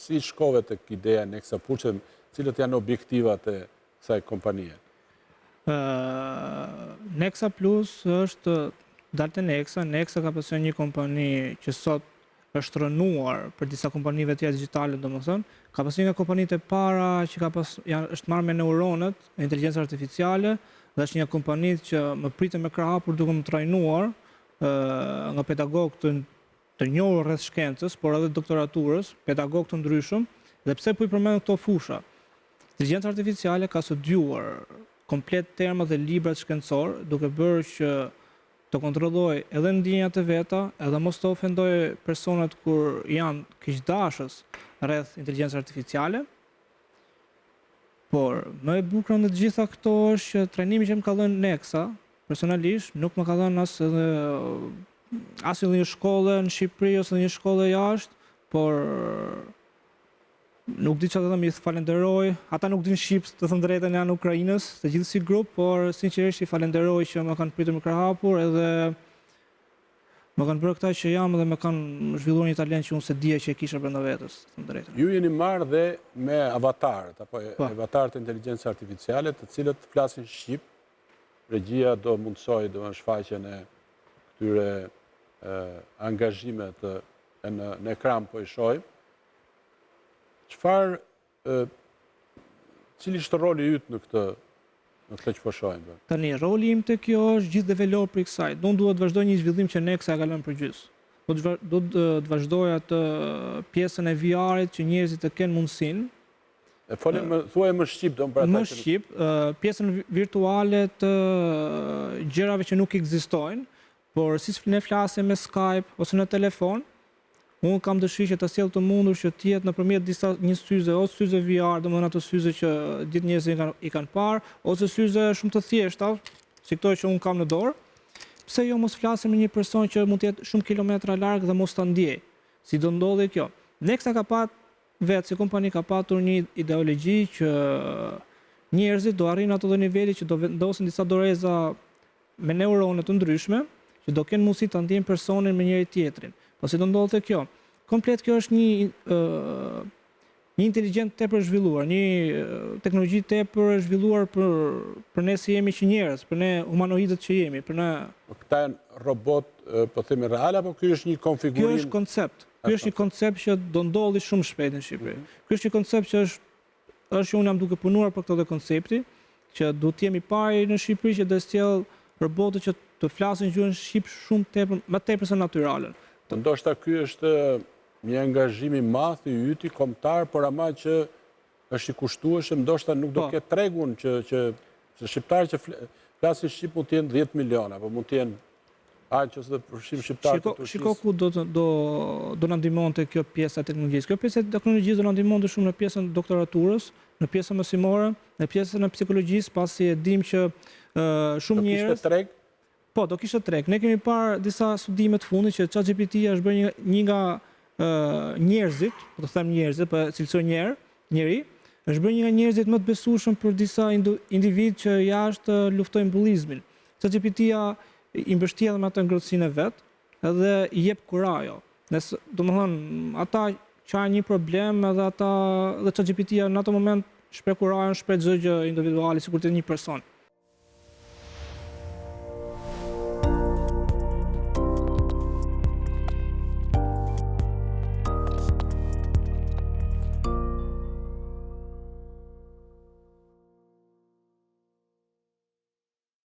si shkove të ideja Nexa Plus, cilët janë objektivat e kësaj kompanie? Nexa Plus është dalë të Nexa. Nexa ka pasur një kompani që sot është rënuar për disa kompanive tjera digjitale, domethënë, ka pasur nga kompanitë e para që është marrë me neuronët e inteligjencës artificiale, dhe është një kompani që më pritet me krah hapur duke më trajnuar nga pedagogë të njohur rreth shkencës, por edhe doktoraturës, pedagogë të ndryshëm. Dhe pse po i përmend këto fusha? Inteligjenca artificiale ka studiuar komplet termat dhe librat shkencor, duke bërë që të kontrolloj edhe ndjenjat e veta, edhe mos të ofendoj personat kur janë keqdashës rreth inteligjencës artificiale. Por më e bukur në të gjitha këto është që trajnimi që më ka dhënë Nexa, personalisht, nuk më ka dhënë as një shkollë në Shqipëri ose një shkollë jashtë, por nuk di çfarë të them, i falenderoj. Ata nuk din shqip, të them drejtën, janë Ukrainës, të gjithë si grup, por sinqerisht i falenderoj që më kanë pritur me krah hapur, edhe më kanë bërë këta që jam dhe më kanë zhvilluar një talent që unë se dija që e kisha brenda vetes, të them drejtën. Ju jeni marrë dhe me avatarët, apo avatarët e inteligjencës artificiale, të cilët flasin shqip. Regjia do mundsoj shfaqjen e këtyre angazhimet në ekran, po i shohim. Cili është roli yt në këtë që po shohim? Tani, roli im te kjo është gjithë developer i kësaj. Unë duhet të vazhdoj një zhvillim që Nexa ka lënë përgjys. Do të vazhdoj atë pjesën e VR-it që njerëzit të kenë mundësinë. Thuaj më shqip, do më më shqip, pjesën virtuale të gjërave që nuk ekzistojnë, por si ne flasim me Skype ose në telefon, unë kam dëshirë që të sjell të mundur që të jetë nëpërmjet një syze, ose syze VR, domethënë ato syze që gjithë njerëzit i kanë parë, ose syze shumë të thjeshta, si këto që unë kam në dorë. Pse jo mos flasim me një person që mund të jetë shumë kilometra larg dhe mos ta ndjej? Si do ndodhi kjo? Nexa ka vetë si kompani ka patur një ideologji që njerëzit do arrin ato niveli që do vendosin disa doreza me neurone të ndryshme, që do kenë mundësi ta ndjejnë personin me njëri tjetrin. Po si do ndodhte kjo? Komplet kjo është një inteligjencë tepër zhvilluar, një teknologji tepër zhvilluar për ne si jemi që njerëz, për ne humanoidët që jemi, për ne. Këta janë robot, po themi real, apo ky është një konfigurim? Ky është koncept. Ky është një koncept që do ndodhi shumë shpejt në Shqipëri. Ky është një koncept që është unë jam duke punuar për këtë koncepti, që do të jemi pari në Shqipëri që do sjell robotë që të flasin gjuhën shqip shumë tepër, më tepër se natyralen. Ndoshta ky është një angazhim i madh i yti kombëtar, por ama që është i kushtueshëm, ndoshta nuk do ketë tregun që shqiptarë që flasin shqip mund të jenë 10 miliona, apo mund të jenë aq ose të përfshim shqiptarë të Turqisë. Shiko ku do na ndihmonte kjo pjesa e teknologjisë. Kjo pjesë e teknologjisë do na ndihmonte shumë në pjesën e doktoraturës, në pjesën mësimore, në pjesën e psikologjisë, pasi e dim që shumë njerëz. Do kishte treg? Po, do kishte treg. Ne kemi parë disa studime të fundit që ChatGPT është bërë një nga njerëzit, po të them njerëzit, po cilësoj njeri, është bërë një nga njerëzit më të besueshëm për disa individ që jashtë luftojnë bullizmin. ChatGPT-ja i mbështjell me atë ngrohtësinë e vet, edhe i jep kurajo. Domethënë, ata që kanë një problem, edhe ChatGPT-ja në atë moment shpreh kurajon, shpreh çdo gjë individuale sikur të një person.